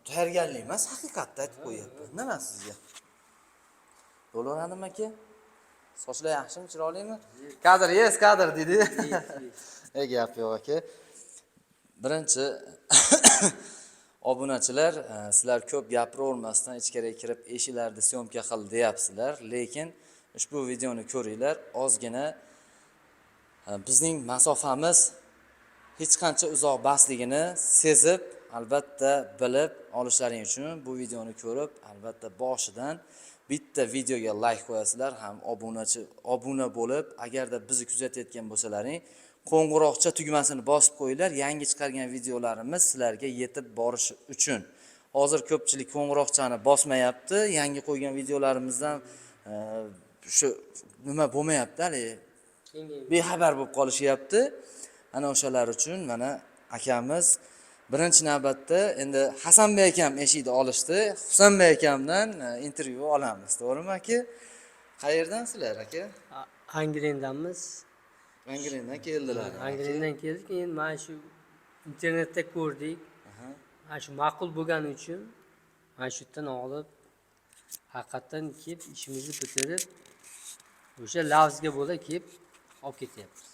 tayyorgarlik emas, haqiqatda aytib qo'yapman. Nima sizga? Bo'laveradimi aka? Sochlar yaxshimi, chiroylimi? Kadr dedi. Gap yo'q aka. Birinchi obunachilar, sizlar ko'p gapiravermasdan ichkariga kirib eshiklarni syomka qil deyapsizlar, lekin ushbu videoni ko'ringlar, ozgina bizning masofamiz hech qancha uzoq emasligini sezib, albatta bilib olishlaring uchun bu videoni ko'rib, albatta boshidan bitta videoga like qo'yasizlar, ham obuna bo'lib, agarda bizni kuzatayotgan bo'lsalaring, qo'ng'iroqcha tugmasini bosib qo'yinglar. Yangi chiqargan videolarimiz sizlarga yetib borishi uchun. Hozir ko'pchilik qo'ng'iroqchani bosmayapti. Yangi qo'ygan videolarimizdan shu nima bo'lmayapti, hali bexabar bo'lib qolishyapti. Ana o'shalar uchun mana akamiz birinchi navbatda endi Hasanbek akam eshikni olishdi. Husanbek akamdan intervyu olamiz, to'g'rimi aka? Qayerdan sizlar aka? Angrendanmiz. Angrendan keldilar. Angrendan keldik, endi mana shu internetda ko'rdik. Mana shu ma'qul bo'lgani uchun mana shu yerdan olib haqiqatan kelib ishimizni bitirib o'sha lavzga bo'la kelib olib ketyapmiz.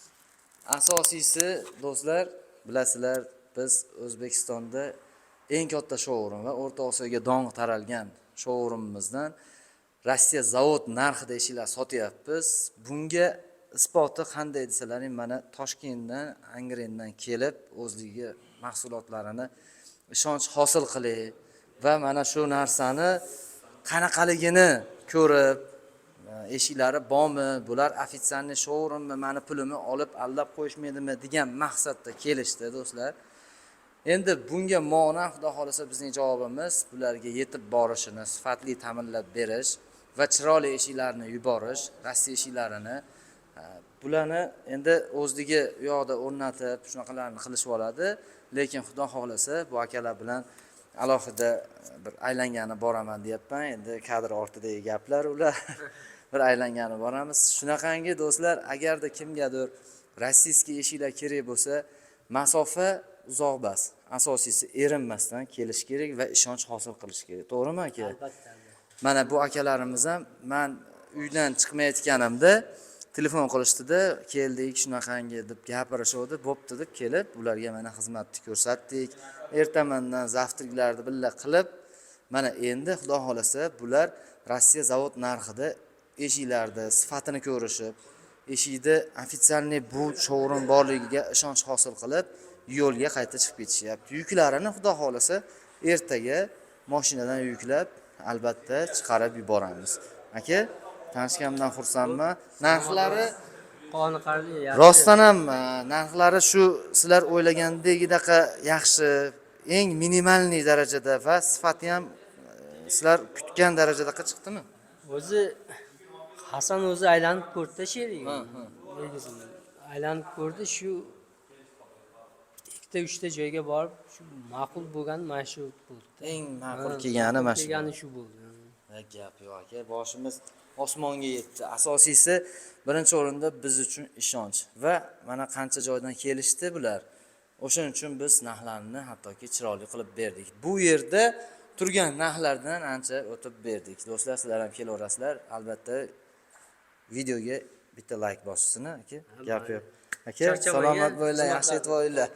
Asosiysi do'stlar, bilasizlar, biz O'zbekistonda eng katta shourum va O'rta Osiyoga dong taralgan shourumimizdan Rossiya zavod narxida eshiklar sotyapmiz. Bunga isboti qanday desalaring, mana Toshkentdan, Angrendan kelib o'zligi mahsulotlarini ishonch hosil qiling va mana shu narsani qanaqaligini ko'rib, eshiklari bormi, bular ofitsialniy showroommi, meni pulimni olib aldab qo'yishmaydimi degan maqsadda kelishdi do'stlar. Endi bunga ma'no xudo xolasa bizning javobimiz bularga yetib borishini, sifatli ta'minlab berish va chiroyli eshiklarni yuborish, Rossiya eshiklarini. Bularni endi o'zligi u yoqda o'rnatib, shunaqalarni qilishib oladi, lekin xudo xolasa bu akalar bilan alohida bir aylangani boraman deyapman. Endi kadr ortidagi gaplar ular. Bir aylangani boramiz. Shunaqangi do'stlar, agarda kimgadir rossiyskiy eshiklar kerak bo'lsa, masofa uzoq emas. Asosiysi erinmasdan kelish kerak va ishonch hosil qilish kerak. To'g'rimi aka? Albatta. Mana bu akalarimiz ham men uydan chiqmayotganimda telefon qilishdi-da, keldik, shunaqangi deb gapirishdi, bo'pti deb kelib, ularga mana xizmatni ko'rsatdik. Ertamandan zavtriklarni birga qilib, mana endi xudo xolasa bular Rossiya zavod narxida eshiklarda sifatini ko'rishib, eshikda ofitsialniy bu showroom borligiga ishonch hosil qilib, yo'lga qayta chiqib ketishyapti. Yuklarini xudo xolasa ertaga mashinadan yuklab, albatta chiqarib yuboramiz. Aka, tanishganimdan xursandman. Narxlari qoniqarli, yaxshi. Rostdan ham narxlari shu sizlar o'ylagandagidaqa yaxshi, eng minimalniy darajada va sifati ham sizlar kutgan darajadaqa chiqdimi? O'zi Hasan o'zi aylanib ko'rdi sheriga. Aylanib ko'rdi, shu ikkita uchta joyga borib, shu ma'qul bo'lgan mana shu bo'ldi. Eng ma'qul kelgani mana shu. Kelgani shu bo'ldi. Gap yo'q aka, boshimiz osmonga yetdi. Asosiysi birinchi o'rinda biz uchun ishonch va mana qancha joydan kelishdi bular. O'shaning uchun biz narxlarni hattoki chiroyli qilib berdik. Bu yerda turgan narxlardan ancha o'tib berdik. Do'stlar, sizlar ham kelaverasizlar. Albatta videoga bitta like bosishsin aka. Gap yo'q. Aka, salomat bo'linglar, yaxshi etib olinglar.